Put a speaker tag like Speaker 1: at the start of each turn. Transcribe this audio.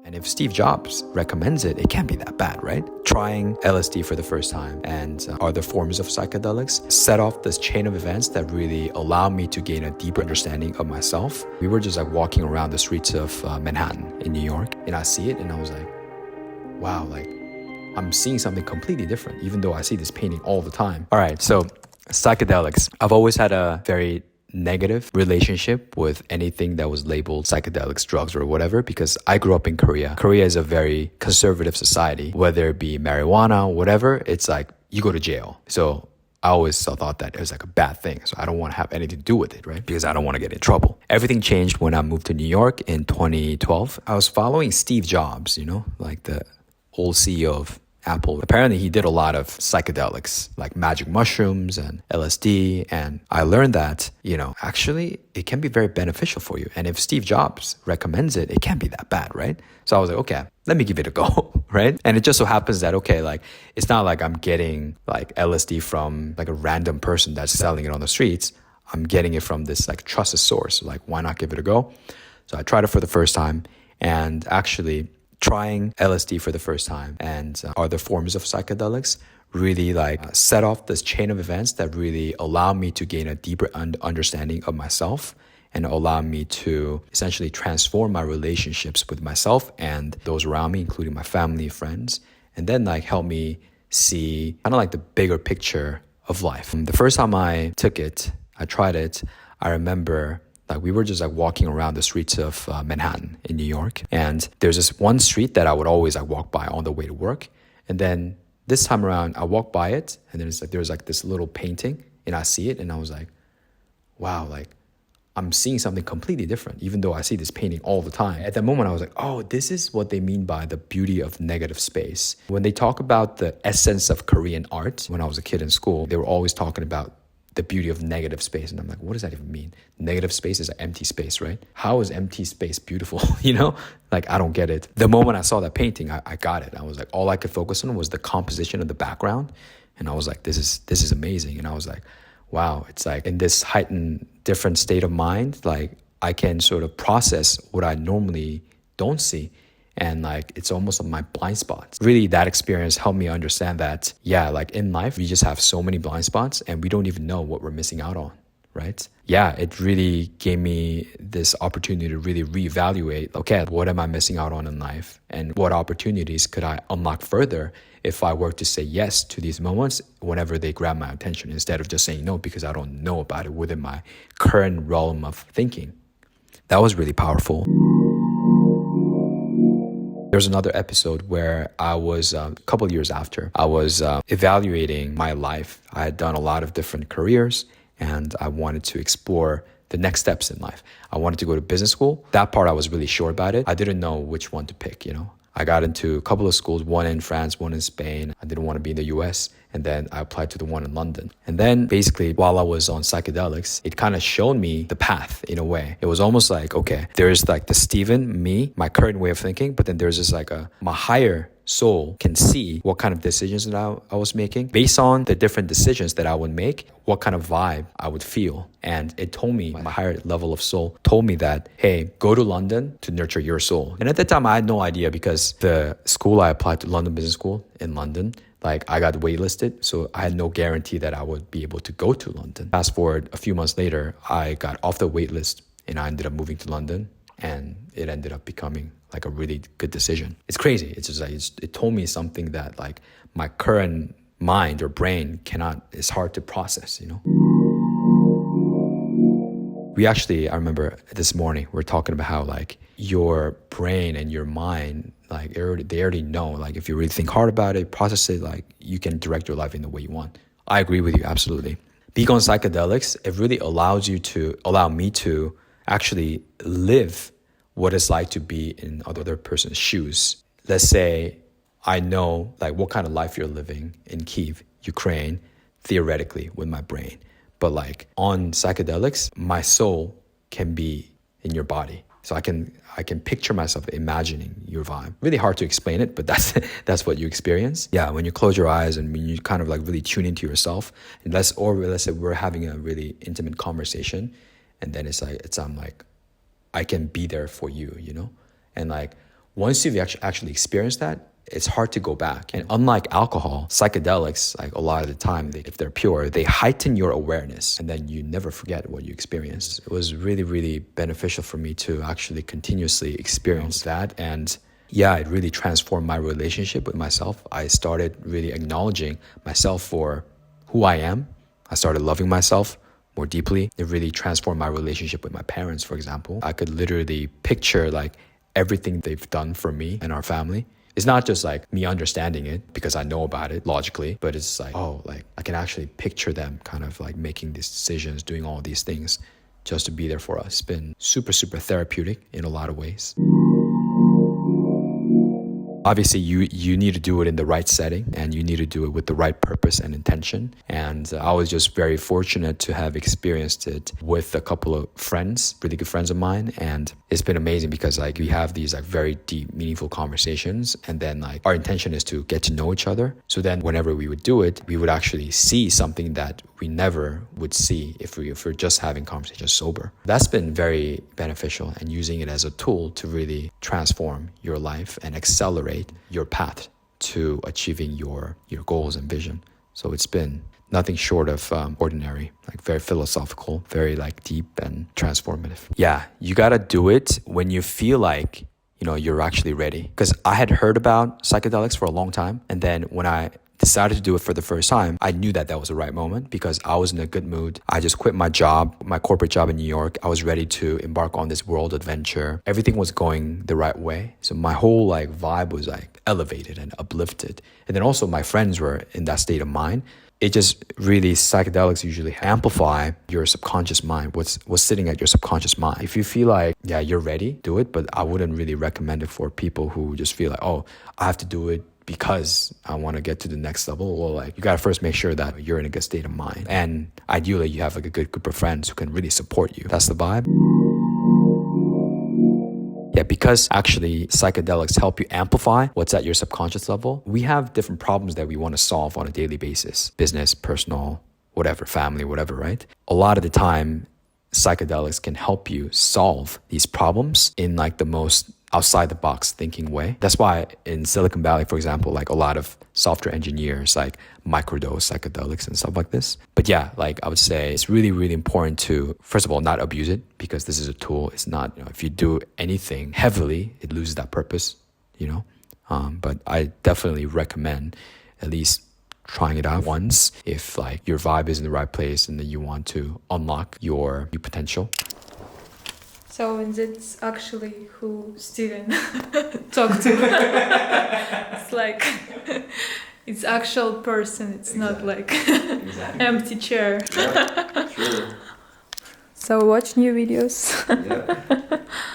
Speaker 1: And if Steve Jobs recommends it, it can't be that bad, right? Trying LSD for the first time and other forms of psychedelics set off this chain of events that really allowed me to gain a deeper understanding of myself. We were just like walking around the streets of Manhattan in New York, and I see it and I was like, wow, like I'm seeing something completely different, even though I see this painting all the time. All right, so psychedelics. I've always had a very negative relationship with anything that was labeled psychedelics, drugs, or whatever, because I grew up in Korea. Korea is a very conservative society. Whether it be marijuana, whatever, it's like you go to jail. So I always thought that it was like a bad thing. So I don't want to have anything to do with it, right? Because I don't want to get in trouble. Everything changed when I moved to New York in 2012. I was following Steve Jobs, like the old CEO of Apple. Apparently he did a lot of psychedelics like magic mushrooms and LSD, and I learned that actually it can be very beneficial for you, and if Steve Jobs recommends it, it can't be that bad, right? So I was like, okay, let me give it a go. Right? And it just so happens that like it's not like I'm getting like LSD from like a random person that's selling it on the streets. I'm getting it from this like trusted source. Like, why not give it a go? So I tried it for the first time, and actually trying LSD for the first time and other forms of psychedelics really like set off this chain of events that really allow me to gain a deeper understanding of myself and allow me to essentially transform my relationships with myself and those around me, including my family, friends, and then like help me see kind of like the bigger picture of life. The first time I tried it, I remember like we were just like walking around the streets of Manhattan in New York. And there's this one street that I would always like walk by on the way to work. And then this time around, I walked by it and there's like this little painting and I see it and I was like, wow, like I'm seeing something completely different, even though I see this painting all the time. At that moment, I was like, oh, this is what they mean by the beauty of negative space. When they talk about the essence of Korean art, when I was a kid in school, they were always talking about the beauty of negative space. And I'm like, what does that even mean? Negative space is an empty space, right? How is empty space beautiful? Like I don't get it. The moment I saw that painting, I got it. I was like, all I could focus on was the composition of the background. And I was like, this is amazing. And I was like, wow, it's like in this heightened different state of mind, like I can sort of process what I normally don't see. And like, it's almost like my blind spots. Really, that experience helped me understand that, yeah, like in life, we just have so many blind spots and we don't even know what we're missing out on, right? Yeah, it really gave me this opportunity to really reevaluate, okay, what am I missing out on in life? And what opportunities could I unlock further if I were to say yes to these moments whenever they grab my attention, instead of just saying no because I don't know about it within my current realm of thinking. That was really powerful. There's another episode where I was, a couple of years after, I was evaluating my life. I had done a lot of different careers and I wanted to explore the next steps in life. I wanted to go to business school. That part I was really sure about it. I didn't know which one to pick, I got into a couple of schools, one in France, one in Spain. I didn't want to be in the US. And then I applied to the one in London. And then basically while I was on psychedelics, it kind of showed me the path in a way. It was almost like, okay, there's like the Steven, me, my current way of thinking, but then there's just like my higher soul can see what kind of decisions that I was making. Based on the different decisions that I would make, what kind of vibe I would feel. And it told me, my higher level of soul told me that, hey, go to London to nurture your soul. And at that time, I had no idea because the school I applied to, London Business School in London, like I got waitlisted, so I had no guarantee that I would be able to go to London. Fast forward a few months later, I got off the waitlist and I ended up moving to London, and it ended up becoming like a really good decision. It's crazy. It's just like, it told me something that like my current mind or brain it's hard to process, I remember this morning, we're talking about how like your brain and your mind, like they already know, like if you really think hard about it, process it, like you can direct your life in the way you want. I agree with you, absolutely. Being on psychedelics, it really allow me to actually live what it's like to be in other person's shoes. Let's say I know like what kind of life you're living in Kyiv, Ukraine, theoretically with my brain. But like on psychedelics, my soul can be in your body. So I can picture myself imagining your vibe. Really hard to explain it, but that's what you experience. Yeah, when you close your eyes and when you kind of like really tune into yourself, and let's say we're having a really intimate conversation, and then I'm like, I can be there for you, and like once you've actually experienced that, it's hard to go back. And unlike alcohol, psychedelics, like a lot of the time, if they're pure, they heighten your awareness and then you never forget what you experienced. It was really, really beneficial for me to actually continuously experience that. And yeah, it really transformed my relationship with myself. I started really acknowledging myself for who I am. I started loving myself more deeply. It really transformed my relationship with my parents, for example. I could literally picture like everything they've done for me and our family. It's not just like me understanding it because I know about it logically, but it's like, oh, like I can actually picture them kind of like making these decisions, doing all these things just to be there for us. It's been super, super therapeutic in a lot of ways. Obviously, you need to do it in the right setting and you need to do it with the right purpose and intention. And I was just very fortunate to have experienced it with a couple of friends, really good friends of mine. And it's been amazing because like we have these like very deep, meaningful conversations. And then like our intention is to get to know each other. So then whenever we would do it, we would actually see something that we never would see if we're just having conversations sober. That's been very beneficial, and using it as a tool to really transform your life and accelerate your path to achieving your goals and vision. So it's been nothing short of ordinary, like very philosophical, very like deep and transformative. Yeah, you gotta do it when you feel like, you know, you're actually ready. Because I had heard about psychedelics for a long time, and then when I decided to do it for the first time, I knew that was the right moment because I was in a good mood. I just quit my job, my corporate job in New York. I was ready to embark on this world adventure. Everything was going the right way. So my whole like vibe was like elevated and uplifted. And then also my friends were in that state of mind. It just really, psychedelics usually amplify your subconscious mind, what's sitting at your subconscious mind. If you feel like, yeah, you're ready, do it. But I wouldn't really recommend it for people who just feel like, oh, I have to do it because I want to get to the next level. Well, like you got to first make sure that you're in a good state of mind. And ideally you have like a good group of friends who can really support you. That's the vibe. Yeah, because actually psychedelics help you amplify what's at your subconscious level. We have different problems that we want to solve on a daily basis. Business, personal, whatever, family, whatever, right? A lot of the time, psychedelics can help you solve these problems in like the most outside the box thinking way. That's why in Silicon Valley, for example, like a lot of software engineers like microdose psychedelics and stuff like this. But yeah, like I would say it's really, really important to, first of all, not abuse it because this is a tool. It's not, you know, if you do anything heavily, it loses that purpose, you know? But I definitely recommend at least trying it out once if like your vibe is in the right place and then you want to unlock your potential.
Speaker 2: So that's actually who Steven talked to. It's like it's actual person. It's not like empty chair.
Speaker 1: Yeah, sure.
Speaker 2: So watch new videos.
Speaker 1: Yeah.